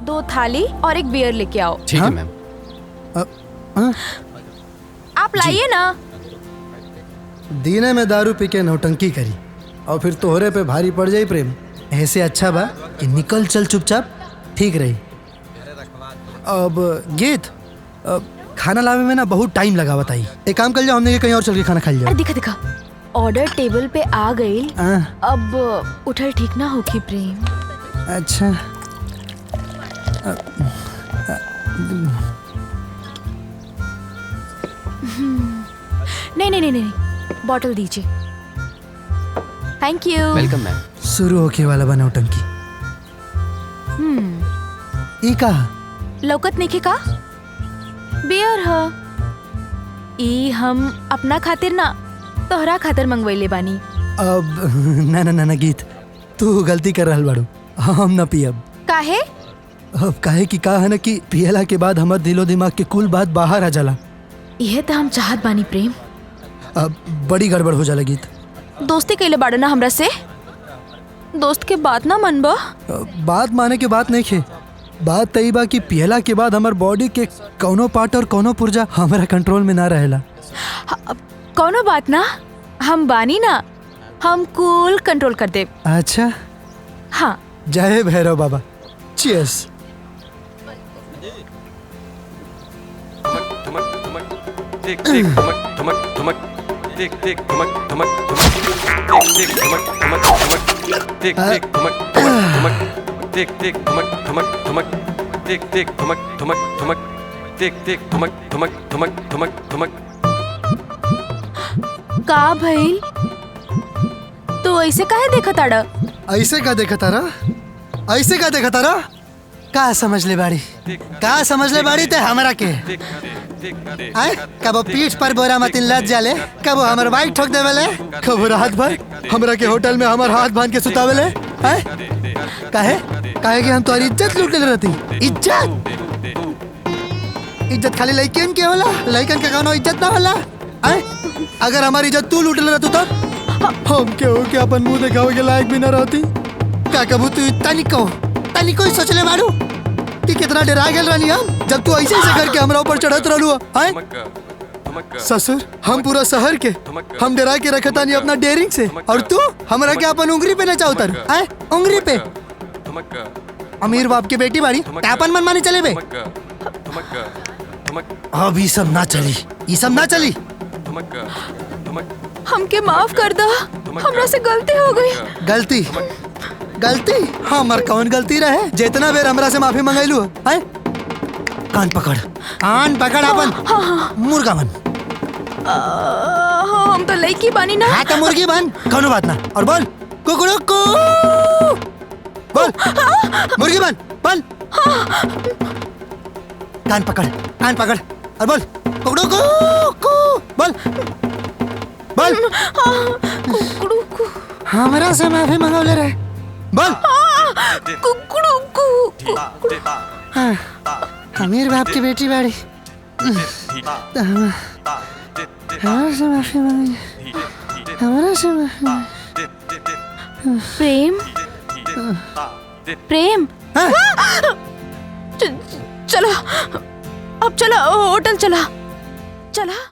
2 थाली और एक बियर लेके आओ। ठीक है मैम। आप लाइए ना। दीने में दारू पी के नौटंकी करी और फिर तोहरे पे भारी पड़ जाई प्रेम। ऐसे अच्छा बा कि निकल चल चुपचाप, ठीक रही। अब गीत, खाना लावे में ना बहुत टाइम लगा बताई। एक काम कर जाओ, हमने कहीं और चल के खाना खा लिया। अरे दिखा ऑर्डर टेबल पे आ गई। अब उठल ठीक ना होगी प्रेम। अच्छा नहीं, बॉटल दीजिए। Thank you. Welcome ma'am. शुरू होके वाला बा नौटंकी। ई का लौकत नहीं का बियर ह। ई हम अपना खातिर ना तोहरा खातिर मंगवैले बानी। अब ना गीत, तू गलती कर रहल बाड़ू। हम ना पियब। काहे? अब काहे कि का है ना कि पियला के बाद हमार दिलो दिमाग के कुल बात बाहर आ जाला। यह तो हम चाहत बानी प्रेम। अब बड़ी गड़बड़ हो जाला गीत। दोस्ती कैले बाड़ो ना हमरा से। दोस्त के बात ना मनबा। बात माने के बात नहीं खे। बात तई बा कि पियला के बाद हमार बॉडी के कौनो पार्ट और कौनो पुर्जा हमारा कंट्रोल में ना रहेला। कौनो बात ना, हम बानी ना, हम कूल कंट्रोल कर दे। अच्छा हाँ। जय भैरव बाबा। चीयर्स। का भइल? तो ऐसे काहे देखत आड़ा? ऐसे का देखा तारा? ऐसे का देखा तारा? का समझ ले बाड़ी? का समझ ले बाड़ी ते हमरा के? आए कबो पीठ पर बोरा मतिन लद जाले, कबो हमर बाइक ठोक देवेले, कबो रात भर हमरा के होटल में हमर हाथ बांध के सुतावेले। आए काहे? काहे कि हम तोरी इज्जत लूट ले रहती। इज्जत खाली लइकन के होला, लइकन के कोनो इज्जत ना होला। आए अगर हमारी इज्जत तू लूट ले रहतू तब हम के हो के अपन मुंह दिखावे के लायक भी ना रहती। का कबू तू तनिको ही सोच ले बाड़ू कि कितना डरा गेल रहनी हम जब तू ऐसे करके हमरा ऊपर चढ़त रहलू। ससुर, हम पूरा शहर के हम डरा के रखे तानी अपना डेयरिंग से, और तू हमरा के अपन उंगली पे नचा उतर। आए उंगली पे अमीर बाप के बेटी बाड़ी, अपन मन माने चले बे। अब ये सब ना चली, ये सब ना चली। हमके माफ कर दो, हमरा से गलती हो गई। गलती हमर कौन गलती रहे? जितना बेर हमरा से माफी मंगैलू है। कान पकड़ अपन मुर्गा बन। हम तो लड़की बानी ना। हाँ तो मुर्गी बन, कौनो बात ना। और बोल कुकड़ू कू, बोल मुर्गी बन। कान पकड़ और बोल कुकड़ू कू, बोल कुकड़ू कू। हमरा से माफी मंगौले रहे, बोल कुकड़ू कू। अमीर बाप की बेटी बाड़ी, हमरा से माफी मांगी, हमरा से माफी। प्रेम चलो अब चलो होटल चला।